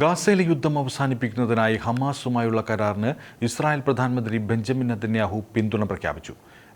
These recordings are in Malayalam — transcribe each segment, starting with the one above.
ഗാസയിലെ യുദ്ധം അവസാനിപ്പിക്കുന്നതിനായി ഹമാസുമായുള്ള കരാറിന് ഇസ്രായേൽ പ്രധാനമന്ത്രി ബെഞ്ചമിൻ നെതന്യാഹു പിന്തുണ പ്രഖ്യാപിച്ചു.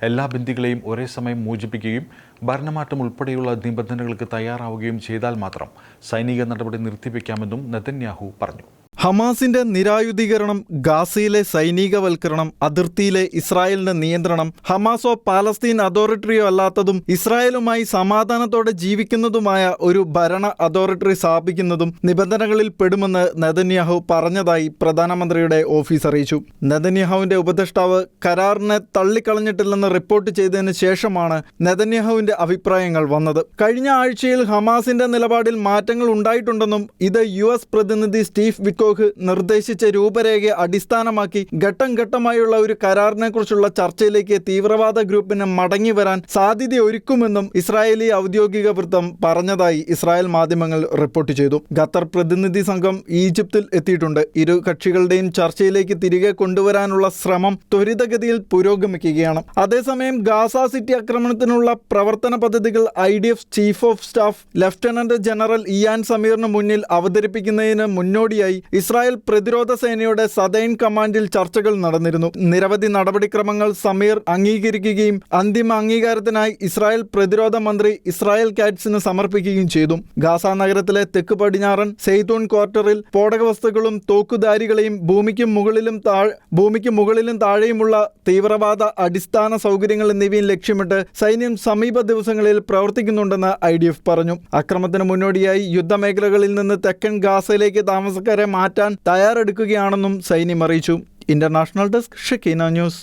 എല്ലാ ബന്ദികളെയും ഒരേ സമയം മോചിപ്പിക്കുകയും ഭരണമാറ്റം ഉൾപ്പെടെയുള്ള നിബന്ധനകൾക്ക് തയ്യാറാവുകയും ചെയ്താൽ മാത്രം സൈനിക നടപടി നിർത്തിവെക്കാമെന്നും നെതന്യാഹു പറഞ്ഞു. ഹമാസിന്റെ നിരായുധീകരണം, ഗാസയിലെ സൈനികവൽക്കരണം, അതിർത്തിയിലെ ഇസ്രായേലിന്റെ നിയന്ത്രണം, ഹമാസോ പാലസ്തീൻ അതോറിറ്റിയോ അല്ലാത്തതും ഇസ്രായേലുമായി സമാധാനത്തോടെ ജീവിക്കുന്നതുമായ ഒരു ഭരണ അതോറിറ്റി സ്ഥാപിക്കുന്നതും നിബന്ധനകളിൽ പെടുമെന്ന് നെതന്യാഹു പറഞ്ഞതായി പ്രധാനമന്ത്രിയുടെ ഓഫീസ് അറിയിച്ചു. നെതന്യാഹുവിന്റെ ഉപദേഷ്ടാവ് കരാറിനെ തള്ളിക്കളഞ്ഞിട്ടില്ലെന്ന് റിപ്പോർട്ട് ചെയ്തതിന് ശേഷമാണ് നെതന്യാഹുവിന്റെ അഭിപ്രായങ്ങൾ വന്നത്. കഴിഞ്ഞ ആഴ്ചയിൽ ഹമാസിന്റെ നിലപാടിൽ മാറ്റങ്ങൾ ഉണ്ടായിട്ടുണ്ടെന്നും ഇത് US പ്രതിനിധി സ്റ്റീവ് വിറ്റ്കോഫ് നിർദ്ദേശിച്ച രൂപരേഖയെ അടിസ്ഥാനമാക്കി ഘട്ടം ഘട്ടമായുള്ള ഒരു കരാറിനെ കുറിച്ചുള്ള ചർച്ചയിലേക്ക് തീവ്രവാദ ഗ്രൂപ്പിന് മടങ്ങി വരാൻ സാധ്യതയൊരുക്കുമെന്നും ഇസ്രായേലി ഔദ്യോഗിക വൃത്തം പറഞ്ഞതായി ഇസ്രായേൽ മാധ്യമങ്ങൾ റിപ്പോർട്ട് ചെയ്തു. ഖത്തർ പ്രതിനിധി സംഘം ഈജിപ്തിൽ എത്തിയിട്ടുണ്ട്. ഇരു കക്ഷികളുടെയും ചർച്ചയിലേക്ക് തിരികെ കൊണ്ടുവരാനുള്ള ശ്രമം ത്വരിതഗതിയിൽ പുരോഗമിക്കുകയാണ്. അതേസമയം ഗാസ സിറ്റി ആക്രമണത്തിനുള്ള പ്രവർത്തന പദ്ധതികൾ IDF chief of staff lieutenant general Eyal സമീറിന് മുന്നിൽ അവതരിപ്പിക്കുന്നതിന് മുന്നോടിയായി ഇസ്രായേൽ പ്രതിരോധ സേനയുടെ സദേൺ കമാൻഡിൽ ചർച്ചകൾ നടന്നിരുന്നു. നിരവധി നടപടിക്രമങ്ങൾ സമീർ അംഗീകരിക്കുകയും അന്തിമ അംഗീകാരത്തിനായി ഇസ്രായേൽ പ്രതിരോധ മന്ത്രി ഇസ്രായേൽ കാറ്റ്സിന് സമർപ്പിക്കുകയും ചെയ്തു. ഗാസ നഗരത്തിലെ തെക്ക് പടിഞ്ഞാറൻ സെയ്തൂൺ ക്വാർട്ടറിൽ സ്ഫോടക വസ്തുക്കളും തോക്കുധാരികളെയും ഭൂമിക്ക് മുകളിലും താഴെയുമുള്ള തീവ്രവാദ അടിസ്ഥാന സൗകര്യങ്ങൾ എന്നിവയും ലക്ഷ്യമിട്ട് സൈന്യം സമീപ ദിവസങ്ങളിൽ പ്രവർത്തിക്കുന്നുണ്ടെന്ന് IDF പറഞ്ഞു. അക്രമത്തിന് മുന്നോടിയായി യുദ്ധമേഖലകളിൽ നിന്ന് തെക്കൻ ഗാസയിലേക്ക് താമസക്കാരെ മാറ്റാൻ തയ്യാറെടുക്കുകയാണെന്നും സൈന്യം അറിയിച്ചു. International desk, Shekinah news.